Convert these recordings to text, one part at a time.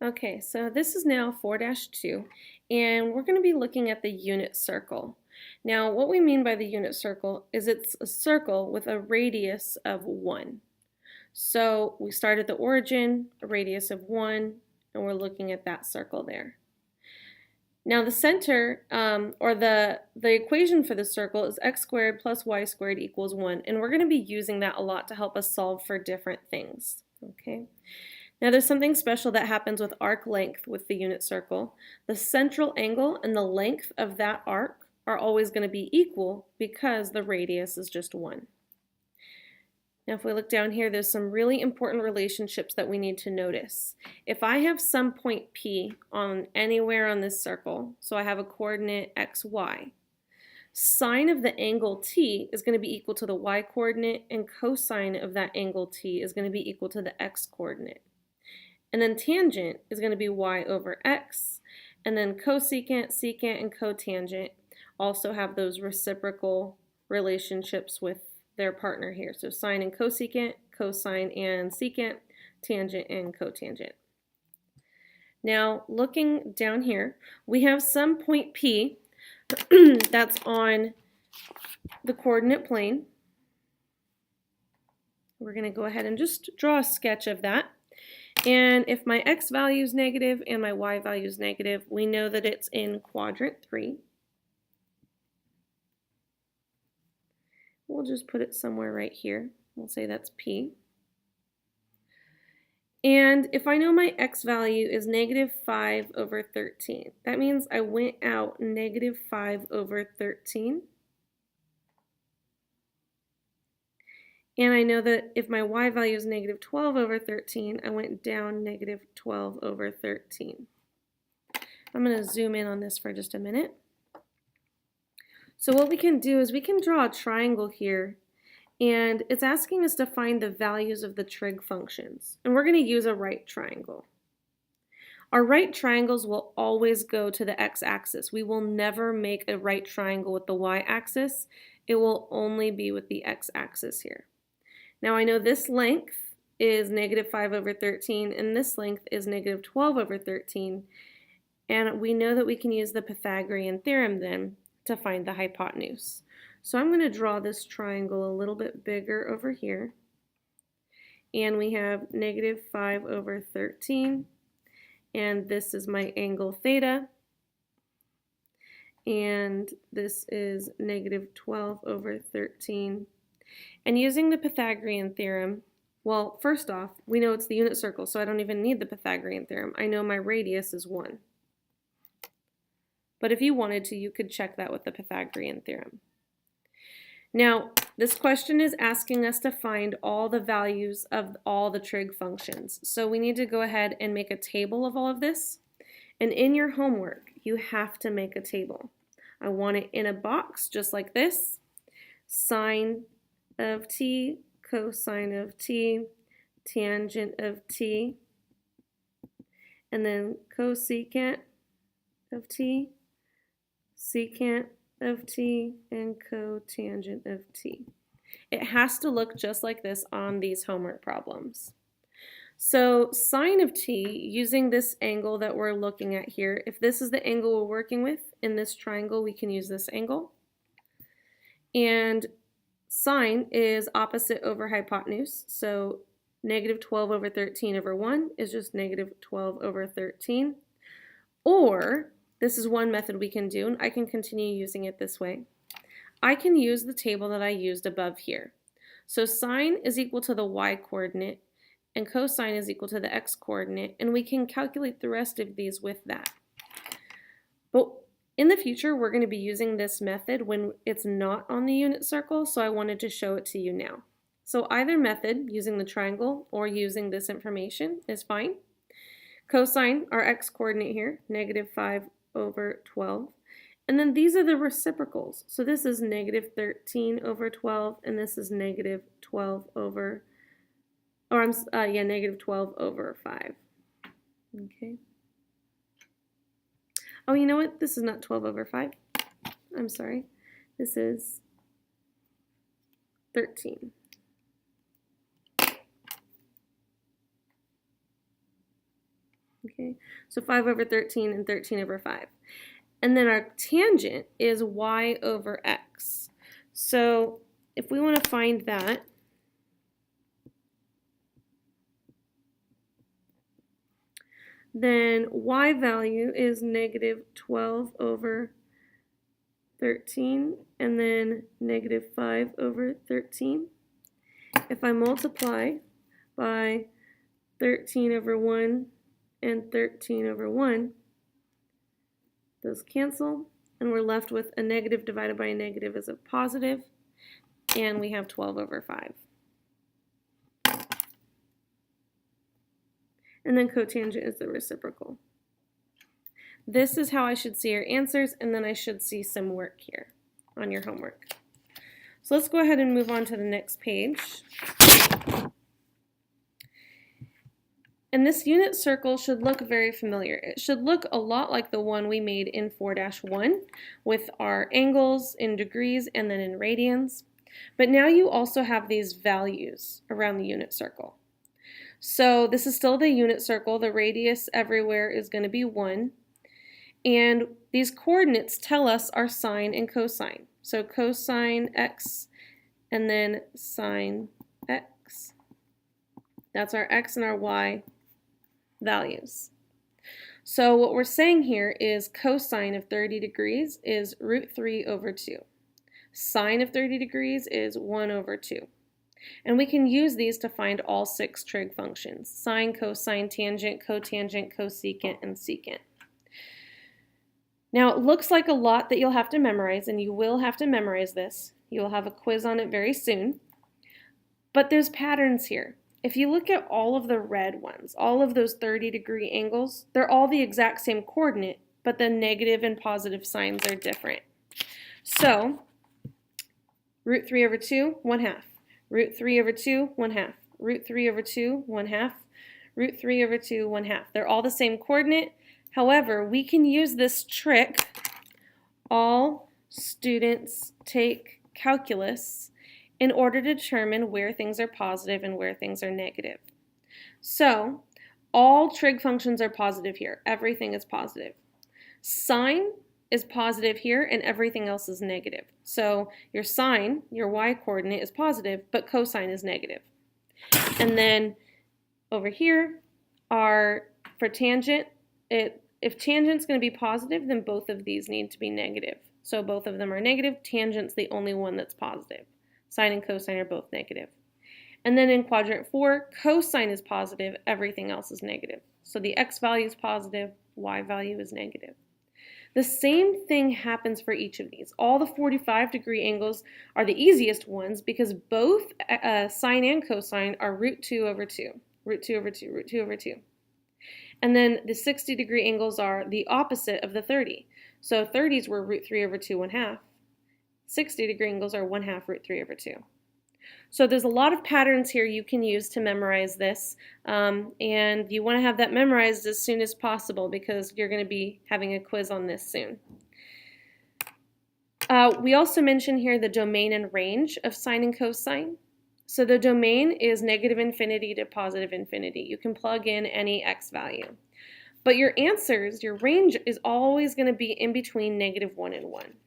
Okay, so this is now 4-2, and we're going to be looking at the unit circle. Now, what we mean by the unit circle is it's a circle with a radius of 1. So we start at the origin, a radius of 1, and we're looking at that circle there. Now the center, or the equation for the circle is x squared plus y squared equals 1, and we're going to be using that a lot to help us solve for different things. Okay. Now there's something special that happens with arc length with the unit circle. The central angle and the length of that arc are always going to be equal because the radius is just 1. Now if we look down here, there's some really important relationships that we need to notice. If I have some point P on anywhere on this circle, so I have a coordinate x, y, sine of the angle t is going to be equal to the y coordinate, and cosine of that angle t is going to be equal to the x coordinate. And then tangent is going to be y over x, and then cosecant, secant, and cotangent also have those reciprocal relationships with their partner here. So sine and cosecant, cosine and secant, tangent and cotangent. Now looking down here, we have some point P that's on the coordinate plane. We're going to go ahead and just draw a sketch of that. And if my x value is negative and my y value is negative, we know that it's in quadrant 3. We'll just put it somewhere right here. We'll say that's P. And if I know my x value is negative 5 over 13, that means I went out negative 5 over 13. And I know that if my y value is negative 12 over 13, I went down negative 12 over 13. I'm going to zoom in on this for just a minute. So what we can do is we can draw a triangle here, and it's asking us to find the values of the trig functions. And we're going to use a right triangle. Our right triangles will always go to the x-axis. We will never make a right triangle with the y-axis. It will only be with the x-axis here. Now I know this length is negative 5 over 13, and this length is negative 12 over 13. And we know that we can use the Pythagorean Theorem then to find the hypotenuse. So I'm going to draw this triangle a little bit bigger over here. And we have negative 5 over 13. And this is my angle theta. And this is negative 12 over 13. And using the Pythagorean Theorem, well, first off, we know it's the unit circle, so I don't even need the Pythagorean Theorem. I know my radius is 1. But if you wanted to, you could check that with the Pythagorean Theorem. Now, this question is asking us to find all the values of all the trig functions. So we need to go ahead and make a table of all of this. And in your homework, you have to make a table. I want it in a box just like this. Sine of t, cosine of t, tangent of t, and then cosecant of t, secant of t, and cotangent of t. It has to look just like this on these homework problems. So sine of t, using this angle that we're looking at here, if this is the angle we're working with in this triangle, we can use this angle. And sine is opposite over hypotenuse, so negative 12 over 13 over 1 is just negative 12 over 13. Or, this is one method we can do, and I can continue using it this way. I can use the table that I used above here. So sine is equal to the y coordinate, and cosine is equal to the x coordinate, and we can calculate the rest of these with that. But in the future, we're going to be using this method when it's not on the unit circle, so I wanted to show it to you now. So either method, using the triangle or using this information, is fine. Cosine, our x coordinate here, negative 5 over 12. And then these are the reciprocals. So this is negative 13 over 12, and this is negative 12 over, negative 12 over 5. Okay. Oh, you know what? This is not 12 over 5. I'm sorry. This is 13. Okay, so 5 over 13 and 13 over 5. And then our tangent is y over x. So if we want to find that, then y value is negative 12 over 13 and then negative 5 over 13. If I multiply by 13 over 1 and 13 over 1, those cancel, and we're left with a negative divided by a negative is a positive, and we have 12 over 5. And then cotangent is the reciprocal. This is how I should see your answers, and then I should see some work here on your homework. So let's go ahead and move on to the next page. And this unit circle should look very familiar. It should look a lot like the one we made in 4-1 with our angles in degrees and then in radians. But now you also have these values around the unit circle. So this is still the unit circle. The radius everywhere is going to be 1. And these coordinates tell us our sine and cosine. So cosine x and then sine x. That's our x and our y values. So what we're saying here is cosine of 30 degrees is root 3 over 2. Sine of 30 degrees is 1 over 2. And we can use these to find all 6 trig functions: sine, cosine, tangent, cotangent, cosecant, and secant. Now it looks like a lot that you'll have to memorize, and you will have to memorize this. You'll have a quiz on it very soon. But there's patterns here. If you look at all of the red ones, all of those 30-degree angles, they're all the exact same coordinate, but the negative and positive signs are different. So root 3 over 2, 1/2. Root 3 over 2, 1/2. Root 3 over 2, 1/2. Root 3 over 2, 1/2. They're all the same coordinate. However, we can use this trick. All students take calculus in order to determine where things are positive and where things are negative. So all trig functions are positive here. Everything is positive. Sine is positive here and everything else is negative. So your sine, your y coordinate, is positive, but cosine is negative. And then over here are for tangent, if tangent's going to be positive, then both of these need to be negative. So both of them are negative. Tangent's the only one that's positive. Sine and cosine are both negative. And then in quadrant 4, cosine is positive, everything else is negative. So the x value is positive, y value is negative. The same thing happens for each of these. All the 45-degree angles are the easiest ones because both sine and cosine are root 2 over 2, root 2 over 2, root 2 over 2. And then the 60-degree angles are the opposite of the 30. So 30s were root 3 over 2, 1/2. 60-degree angles are 1/2 root 3 over 2. So there's a lot of patterns here you can use to memorize this, and you want to have that memorized as soon as possible because you're going to be having a quiz on this soon. We also mentioned here the domain and range of sine and cosine. So the domain is negative infinity to positive infinity. You can plug in any x value. But your answers, your range is always going to be in between -1 and 1.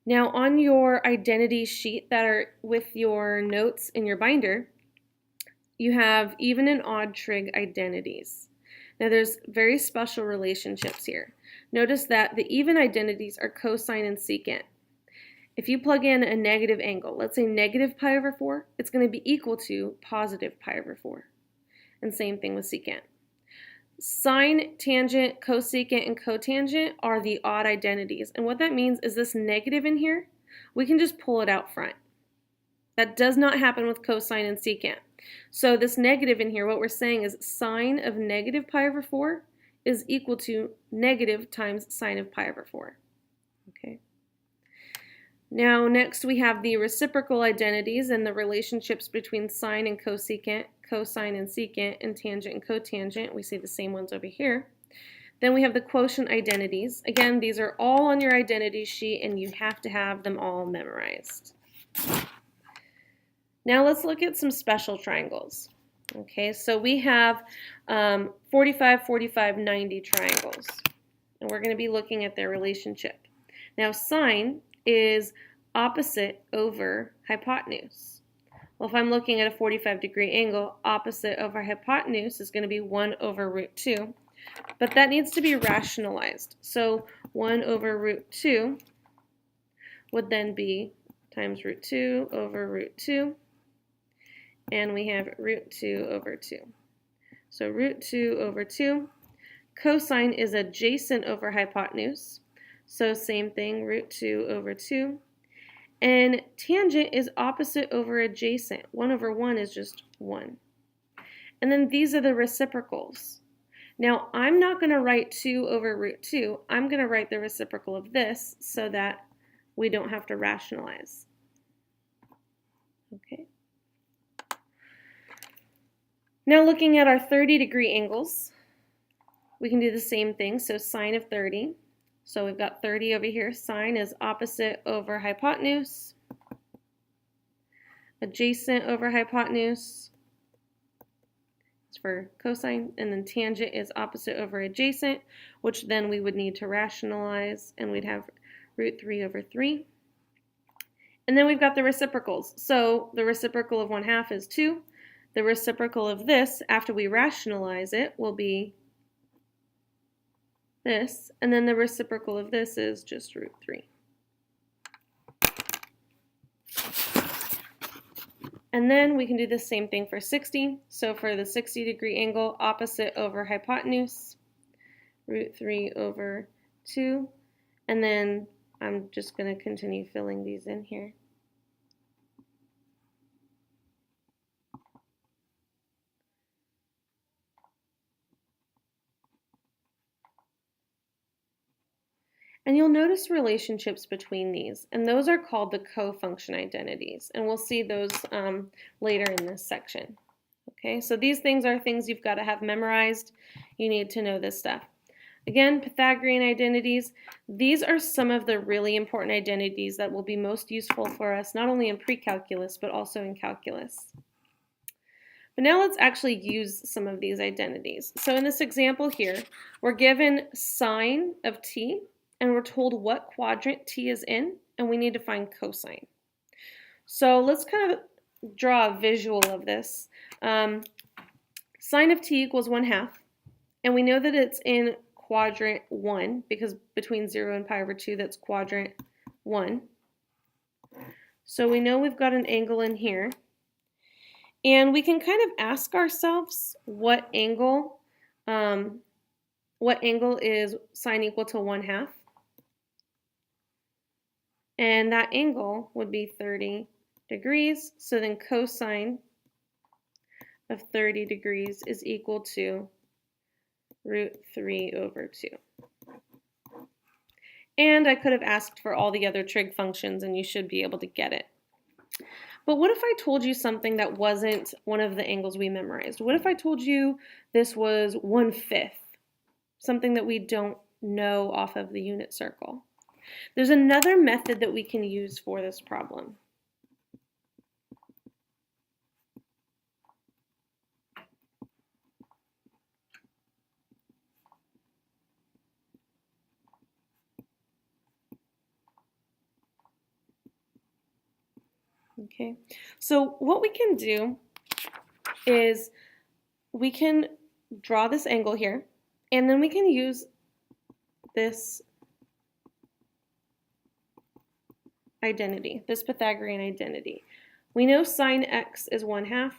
Now on your identity sheet that are with your notes in your binder, you have even and odd trig identities. Now there's very special relationships here. Notice that the even identities are cosine and secant. If you plug in a negative angle, let's say negative pi over 4, it's going to be equal to positive pi over 4. And same thing with secant. Sine, tangent, cosecant, and cotangent are the odd identities. And what that means is this negative in here, we can just pull it out front. That does not happen with cosine and secant. So this negative in here, what we're saying is sine of negative pi over 4 is equal to negative times sine of pi over 4. Okay. Now next we have the reciprocal identities and the relationships between sine and cosecant, cosine and secant, and tangent and cotangent. We see the same ones over here. Then we have the quotient identities. Again, these are all on your identity sheet and you have to have them all memorized. Now let's look at some special triangles. Okay, so we have 45, 45, 90 triangles, and we're going to be looking at their relationship. Now, sine is opposite over hypotenuse. Well, if I'm looking at a 45-degree angle, opposite over hypotenuse is going to be 1 over root 2, but that needs to be rationalized. So 1 over root 2 would then be times root 2 over root 2, and we have root 2 over 2. So root 2 over 2. Cosine is adjacent over hypotenuse, so same thing, root 2 over 2. And tangent is opposite over adjacent. 1 over 1 is just 1. And then these are the reciprocals. Now, I'm not going to write 2 over root 2. I'm going to write the reciprocal of this so that we don't have to rationalize. Okay. Now looking at our 30-degree angles, we can do the same thing. So sine of 30. So we've got 30 over here. Sine is opposite over hypotenuse, adjacent over hypotenuse. It's for cosine. And then tangent is opposite over adjacent, which then we would need to rationalize, and we'd have root 3 over 3. And then we've got the reciprocals. So the reciprocal of 1/2 is 2. The reciprocal of this, after we rationalize it, will be this. And then the reciprocal of this is just root 3. And then we can do the same thing for 60. So for the 60-degree angle, opposite over hypotenuse, root 3 over 2. And then I'm just going to continue filling these in here. And you'll notice relationships between these, and those are called the co-function identities, and we'll see those later in this section. Okay, so these things are things you've got to have memorized. You need to know this stuff. Again, Pythagorean identities, these are some of the really important identities that will be most useful for us, not only in pre-calculus, but also in calculus. But now let's actually use some of these identities. So in this example here, we're given sine of t, and we're told what quadrant t is in, and we need to find cosine. So let's kind of draw a visual of this. Sine of t equals 1/2, and we know that it's in quadrant 1, because between 0 and pi over 2, that's quadrant 1. So we know we've got an angle in here, and we can kind of ask ourselves what angle is sine equal to 1/2. And that angle would be 30 degrees. So then cosine of 30 degrees is equal to root 3 over 2. And I could have asked for all the other trig functions, and you should be able to get it. But what if I told you something that wasn't one of the angles we memorized? What if I told you this was 1/5, something that we don't know off of the unit circle? There's another method that we can use for this problem. Okay, so what we can do is we can draw this angle here, and then we can use this identity, this Pythagorean identity. We know sine x is 1/2,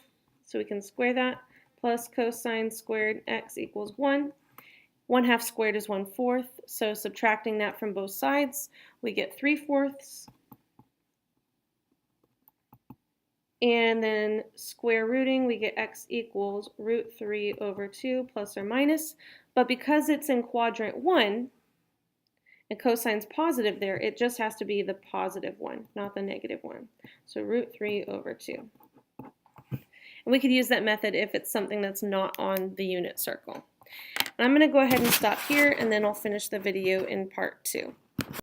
so we can square that, plus cosine squared x equals 1. 1/2 squared is 1/4, so subtracting that from both sides, we get 3/4. And then square rooting, we get x equals root 3 over 2 plus or minus. But because it's in quadrant 1, and cosine's positive there, it just has to be the positive one, not the negative one. So root 3 over 2. And we could use that method if it's something that's not on the unit circle. And I'm going to go ahead and stop here, and then I'll finish the video in part 2.